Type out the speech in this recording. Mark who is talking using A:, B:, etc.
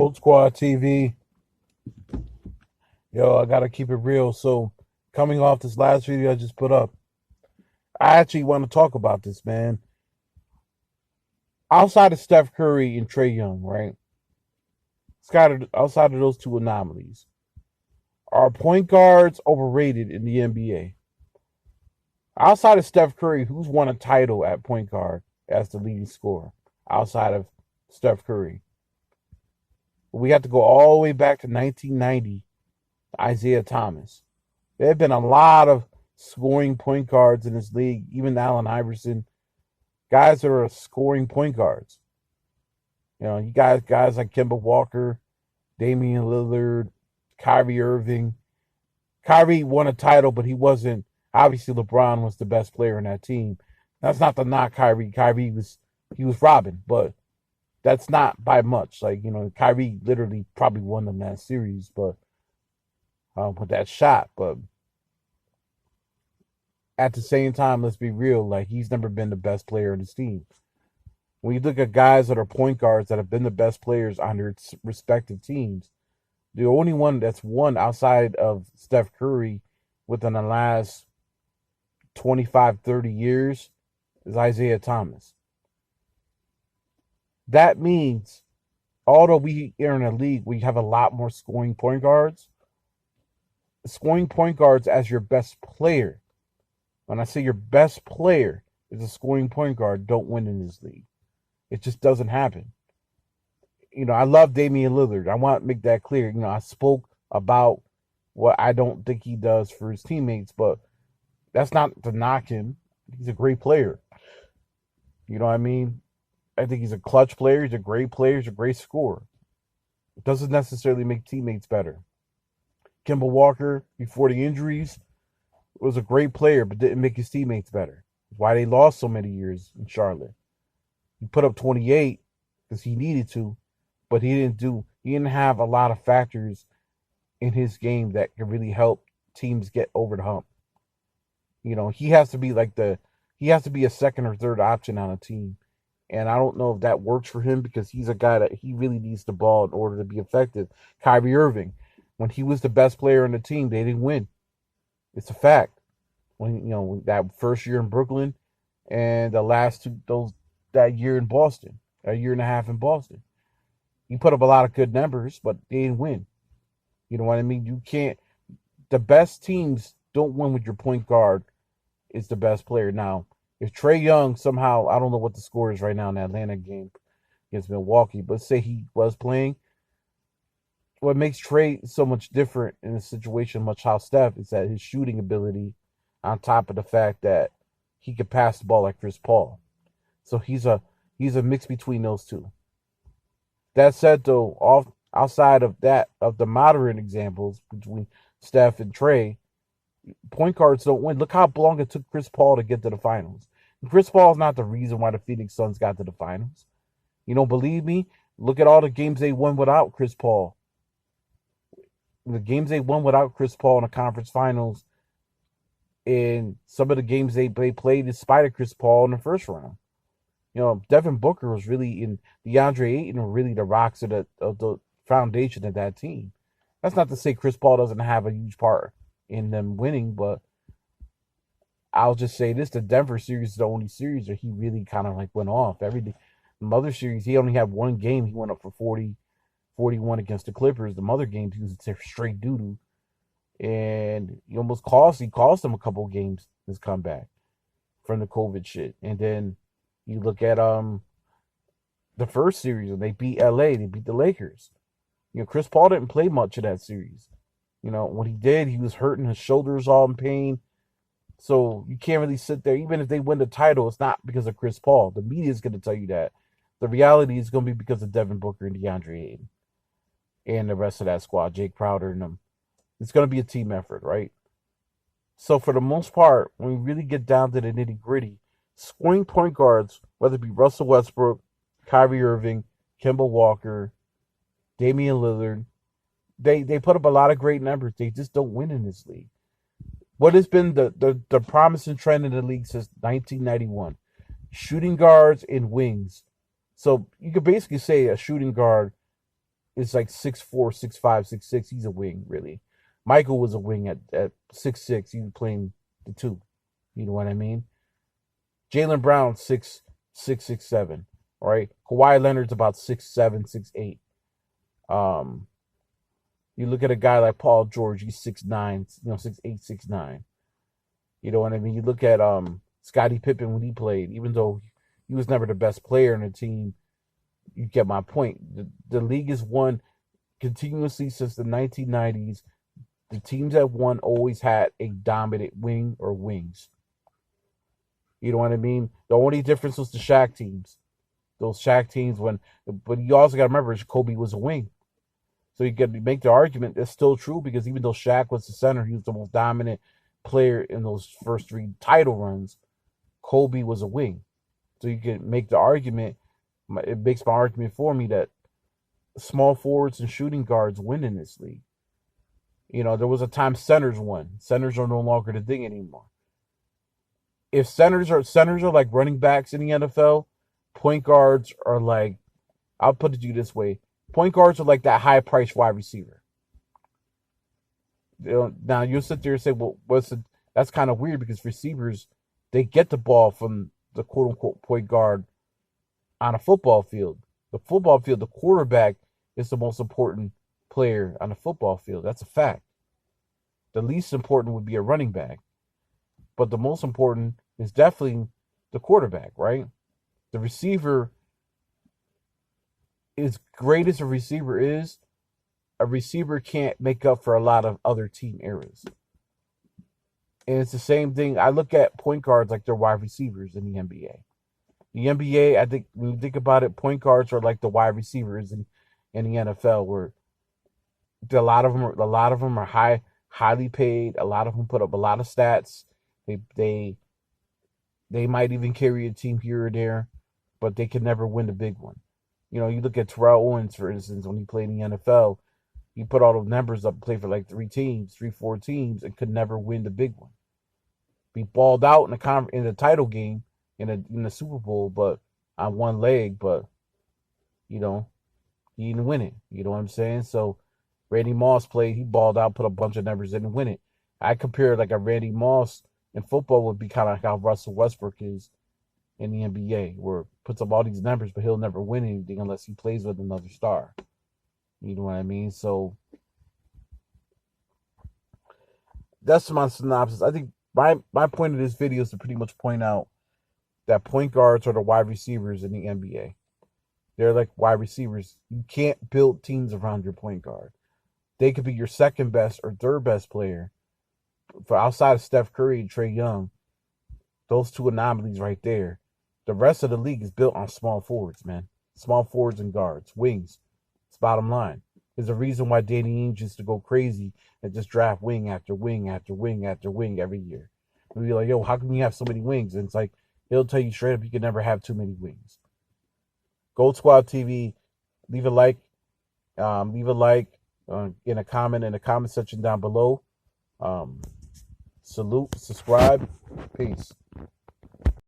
A: Goat Squad TV. Yo, I gotta keep it real. So, coming off this last video I just put up, I actually want to talk about this, man. Outside of Steph Curry and Trae Young, right? Scattered outside of those two anomalies, are point guards overrated in the NBA? Outside of Steph Curry, who's won a title at point guard as the leading scorer? Outside of Steph Curry, we have to go all the way back to 1990. Isiah Thomas. There have been a lot of scoring point guards in this league, even Allen Iverson, guys that are scoring point guards. You know, you guys like Kemba Walker, Damian Lillard, Kyrie Irving. Kyrie won a title, but he wasn't. Obviously, LeBron was the best player in that team. That's not to knock Kyrie. He was robbing, but that's not by much. Like, you know, Kyrie literally probably won them that series, but with that shot. But at the same time, let's be real. Like, he's never been the best player in his team. When you look at guys that are point guards that have been the best players on their respective teams, the only one that's won outside of Steph Curry within the last 25, 30 years is Isiah Thomas. That means, although we are in a league, we have a lot more scoring point guards. Scoring point guards as your best player. When I say your best player is a scoring point guard, don't win in this league. It just doesn't happen. You know, I love Damian Lillard. I want to make that clear. You know, I spoke about what I don't think he does for his teammates, but that's not to knock him. He's a great player. You know what I mean? I think he's a clutch player. He's a great player. He's a great scorer. It doesn't necessarily make teammates better. Kemba Walker, before the injuries, was a great player, but didn't make his teammates better. Why they lost so many years in Charlotte. He put up 28 because he needed to, but he didn't have a lot of factors in his game that can really help teams get over the hump. You know, he has to be a second or third option on a team. And I don't know if that works for him because he's a guy that he really needs the ball in order to be effective. Kyrie Irving, when he was the best player on the team, they didn't win. It's a fact. When that first year in Brooklyn and the last that year in Boston, a year and a half in Boston, he put up a lot of good numbers, but they didn't win. You know what I mean? You can't. The best teams don't win with your point guard is the best player. Now, if Trae Young somehow, I don't know what the score is right now in the Atlanta game against Milwaukee, but say he was playing, what makes Trae so much different in a situation much how Steph is that his shooting ability, on top of the fact that he could pass the ball like Chris Paul. So he's a mix between those two. That said, though, outside of that, of the moderate examples between Steph and Trae, point guards don't win. Look how long it took Chris Paul to get to the finals. Chris Paul is not the reason why the Phoenix Suns got to the finals. You don't believe me? Look at all the games they won without Chris Paul. The games they won without Chris Paul in the conference finals, and some of the games they played in spite of Chris Paul in the first round. You know, Devin Booker was really in DeAndre Ayton were really the rocks of the foundation of that team. That's not to say Chris Paul doesn't have a huge part in them winning, but I'll just say this: the Denver series is the only series that he really kind of like went off. The other series, he only had one game. He went up for 41 against the Clippers. The other games, he was straight doo-doo. And he almost cost them a couple games, his comeback from the COVID shit. And then you look at the first series, and they beat LA. They beat the Lakers. You know, Chris Paul didn't play much of that series. You know, when he did, he was hurting. His shoulders all in pain. So you can't really sit there. Even if they win the title, it's not because of Chris Paul. The media is going to tell you that. The reality is going to be because of Devin Booker and DeAndre Ayton and the rest of that squad, Jake Crowder and them. It's going to be a team effort, right? So for the most part, when we really get down to the nitty gritty, scoring point guards, whether it be Russell Westbrook, Kyrie Irving, Kemba Walker, Damian Lillard, they put up a lot of great numbers. They just don't win in this league. What has been the promising trend in the league since 1991? Shooting guards and wings. So you could basically say a shooting guard is like 6'4", 6'5", 6'6". He's a wing, really. Michael was a wing at 6'6". He was playing the 2. You know what I mean? Jaylen Brown, 6'6", 6'7". All right. Kawhi Leonard's about 6'7", 6'8". You look at a guy like Paul George, he's 6'9", 6'8", 6'9". You know what I mean? You look at Scottie Pippen when he played, even though he was never the best player in the team, you get my point. The league has won continuously since the 1990s. The teams that won always had a dominant wing or wings. You know what I mean? The only difference was the Shaq teams. Those Shaq teams but you also got to remember Kobe was a wing. So you can make the argument that's still true because even though Shaq was the center, he was the most dominant player in those first 3 title runs. Kobe was a wing. So you can make the argument, it makes my argument for me that small forwards and shooting guards win in this league. You know, there was a time centers won. Centers are no longer the thing anymore. If centers are like running backs in the NFL, point guards are like, I'll put it to you this way. Point guards are like that high-priced wide receiver. Now, you'll sit there and say, well, that's kind of weird because receivers, they get the ball from the quote-unquote point guard on a football field. The football field, the quarterback is the most important player on the football field. That's a fact. The least important would be a running back. But the most important is definitely the quarterback, right? The receiver, as great as a receiver can't make up for a lot of other team errors. And it's the same thing. I look at point guards like they're wide receivers in the NBA. The NBA, I think, when you think about it, point guards are like the wide receivers in the NFL, where a lot of them are highly paid. A lot of them put up a lot of stats. They might even carry a team here or there, but they can never win the big one. You know, you look at Terrell Owens, for instance, when he played in the NFL, he put all those numbers up, played for like 4 teams, and could never win the big one. He balled out in the title game in the Super Bowl, but on one leg, but you know, he didn't win it. You know what I'm saying? So Randy Moss played, he balled out, put a bunch of numbers, didn't win it. I compare like a Randy Moss in football would be kind of like how Russell Westbrook is in the NBA, where puts up all these numbers, but he'll never win anything unless he plays with another star. You know what I mean? So that's my synopsis. I think my point of this video is to pretty much point out that point guards are the wide receivers in the NBA. They're like wide receivers. You can't build teams around your point guard. They could be your second best or third best player. For outside of Steph Curry and Trae Young, those 2 anomalies right there. The rest of the league is built on small forwards, man. Small forwards and guards, wings. It's bottom line. There's a reason why Danny Ainge used to go crazy and just draft wing after wing after wing after wing every year. We'd be like, yo, how come you have so many wings? And it's like, he'll tell you straight up, you can never have too many wings. Gold Squad TV, leave a like in a comment in the comment section down below. Salute, subscribe, peace.